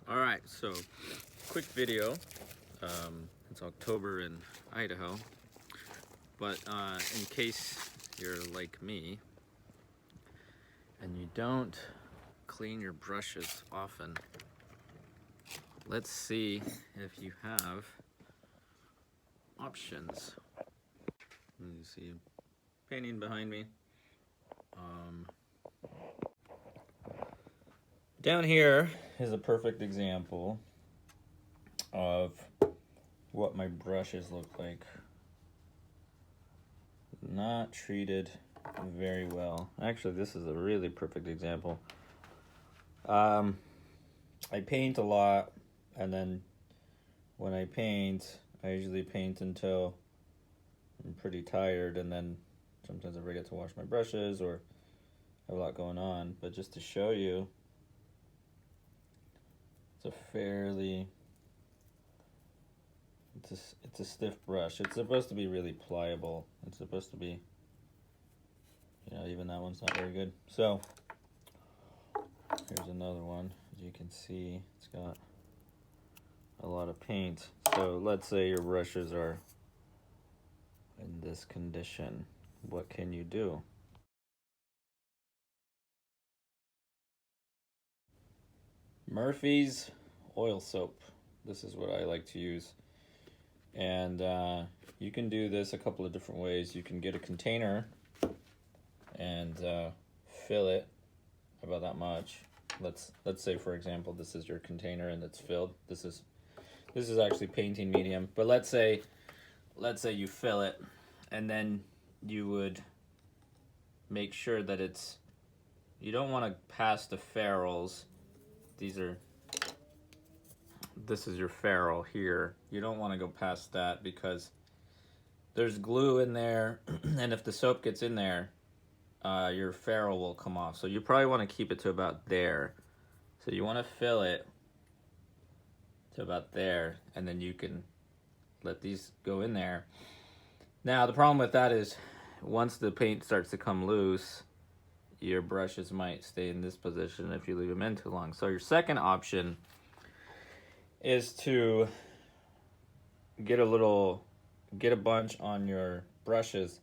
All right, so quick video. It's October in Idaho, but in case you're like me and you don't clean your brushes often, let's see if you have options. You see a painting behind me. Down here is a perfect example of what my brushes look like. Not treated very well. Actually, this is a really perfect example. I paint a lot, and then when I paint, I usually paint until I'm pretty tired, and then sometimes I forget to wash my brushes or have a lot going on. But just to show you, it's a stiff brush. It's supposed to be really pliable. It's supposed to be, even that one's not very good. So here's another one. As you can see, it's got a lot of paint. So let's say your brushes are in this condition. What can you do? Murphy's oil soap. This is what I like to use. And you can do this a couple of different ways. You can get a container and fill it about that much. Let's say, for example, this is your container and it's filled. This is actually painting medium, but let's say you fill it, and then you would make sure that you don't want to pass the ferrules. This is your ferrule here. You don't want to go past that because there's glue in there, and if the soap gets in there, your ferrule will come off. So you probably want to keep it to about there. So you want to fill it to about there, and then you can let these go in there. Now the problem with that is once the paint starts to come loose, your brushes might stay in this position if you leave them in too long. So your second option is to get a bunch on your brushes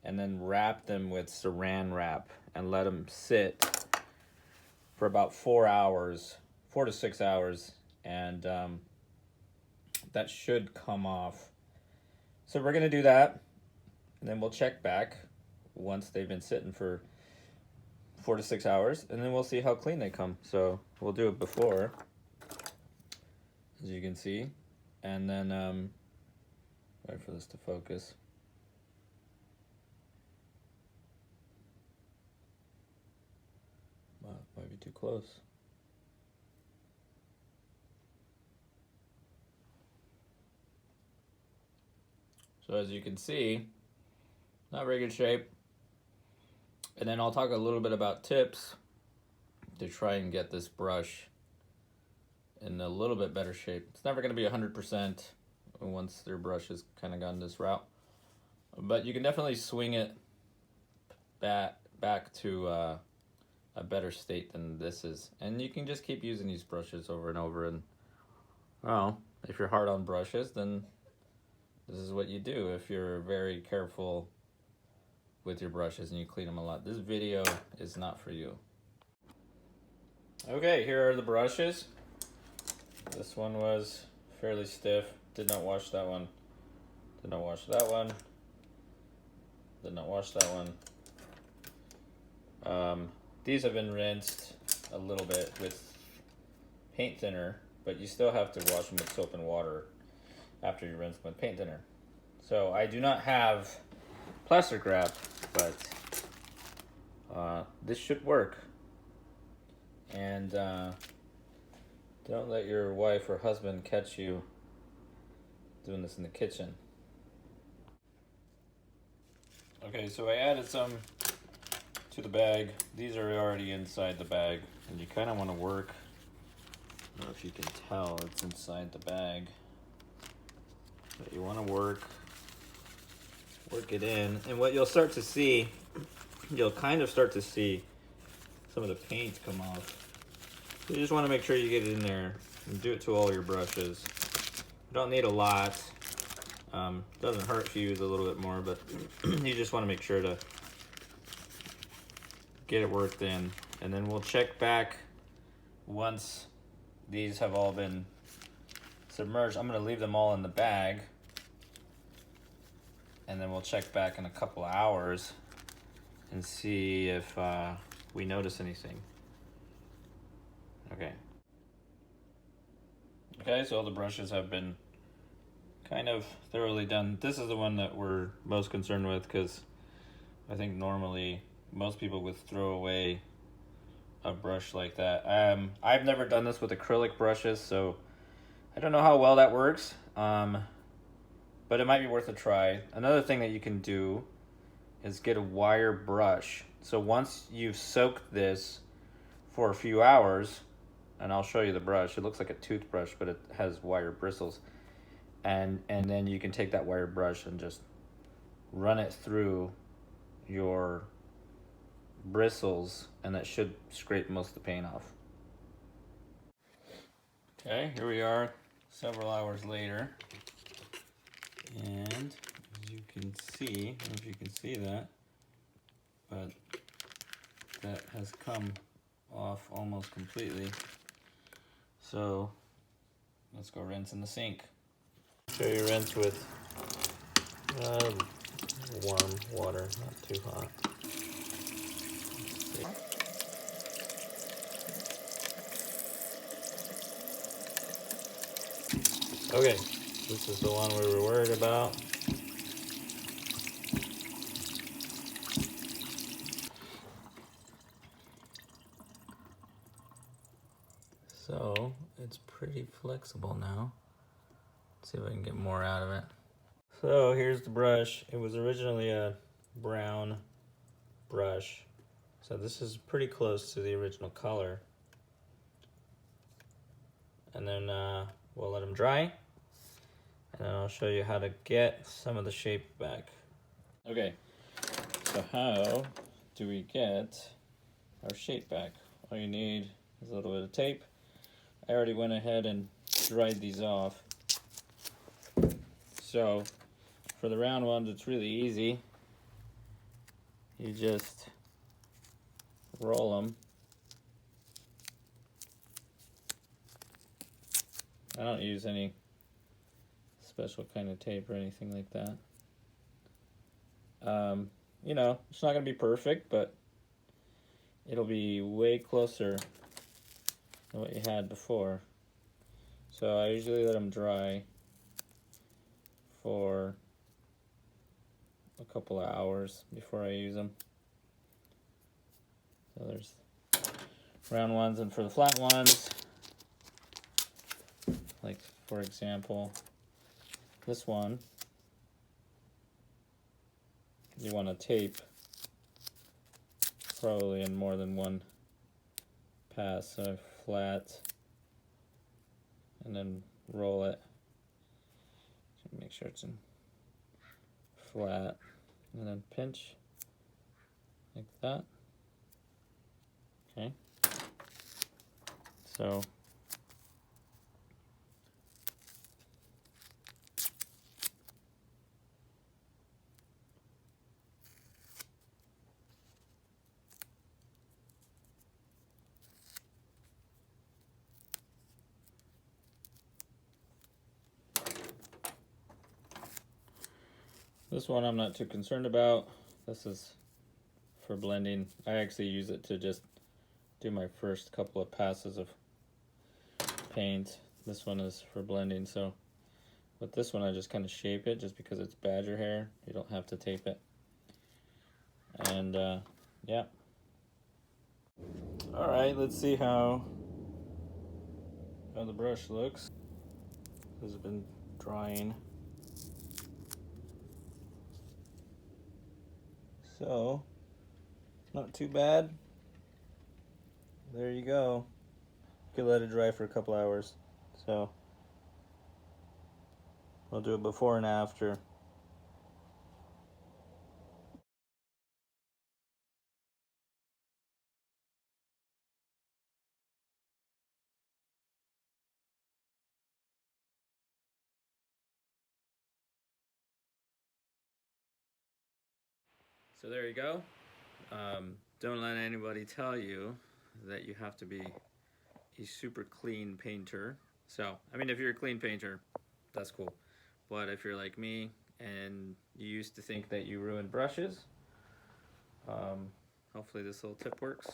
and then wrap them with saran wrap and let them sit for about 4 to 6 hours, and that should come off. So we're gonna do that, and then we'll check back once they've been sitting for 4 to 6 hours, and then we'll see how clean they come. So we'll do it before, as you can see, and then wait for this to focus. Wow, might be too close. So as you can see, not very good shape. And then I'll talk a little bit about tips to try and get this brush in a little bit better shape. It's never going to be 100% once your brush has kind of gone this route, but you can definitely swing it back to a better state than this is. And you can just keep using these brushes over and over. And well, if you're hard on brushes, then this is what you do. If you're very careful with your brushes and you clean them a lot, this video is not for you. Okay, here are the brushes. This one was fairly stiff. Did not wash that one. Did not wash that one. Did not wash that one. These have been rinsed a little bit with paint thinner, but you still have to wash them with soap and water after you rinse them with paint thinner. So I do not have plastic wrap, but this should work. And don't let your wife or husband catch you doing this in the kitchen. Okay, so I added some to the bag. These are already inside the bag, and you kind of want to work. I don't know if you can tell, it's inside the bag. But you want to work it in, and what you'll start to see, you'll kind of start to see some of the paint come off. So you just want to make sure you get it in there And do it to all your brushes. You don't need a lot. Doesn't hurt if you use a little bit more, but you just want to make sure to get it worked in. And then we'll check back once these have all been submerged. I'm going to leave them all in the bag, and then we'll check back in a couple of hours and see if we notice anything. Okay. Okay, so all the brushes have been kind of thoroughly done. This is the one that we're most concerned with because I think normally most people would throw away a brush like that. I've never done this with acrylic brushes, so I don't know how well that works, but it might be worth a try. Another thing that you can do is get a wire brush. So once you've soaked this for a few hours, and I'll show you the brush. It looks like a toothbrush, but it has wire bristles. And then you can take that wire brush and just run it through your bristles, and that should scrape most of the paint off. Okay, here we are several hours later. And as you can see, I don't know if you can see that, but that has come off almost completely. So let's go rinse in the sink. Show you rinse with warm water, not too hot. Okay, this is the one we were worried about. So it's pretty flexible now. Let's see if I can get more out of it. So here's the brush. It was originally a brown brush. So this is pretty close to the original color. And then we'll let them dry. And then I'll show you how to get some of the shape back. Okay, so how do we get our shape back? All you need is a little bit of tape. I already went ahead and dried these off. So for the round ones, it's really easy. You just roll them. I don't use any special kind of tape or anything like that. You know, it's not going to be perfect, but it'll be way closer than what you had before. So I usually let them dry for a couple of hours before I use them. So there's round ones, and for the flat ones, like for example, this one, you want to tape probably in more than one pass. So flat, and then roll it. Make sure it's in flat, and then pinch like that. Okay. So this one I'm not too concerned about. This is for blending. I actually use it to just do my first couple of passes of paint. This one is for blending, so with this one I just kind of shape it just because it's badger hair. You don't have to tape it. And yeah. Alright, let's see how the brush looks. This has been drying. So, not too bad. There you go. You can let it dry for a couple hours. So, I'll do it before and after. So there you go. Don't let anybody tell you that you have to be a super clean painter. So, I mean, if you're a clean painter, that's cool. But if you're like me and you used to think that you ruined brushes, hopefully this little tip works.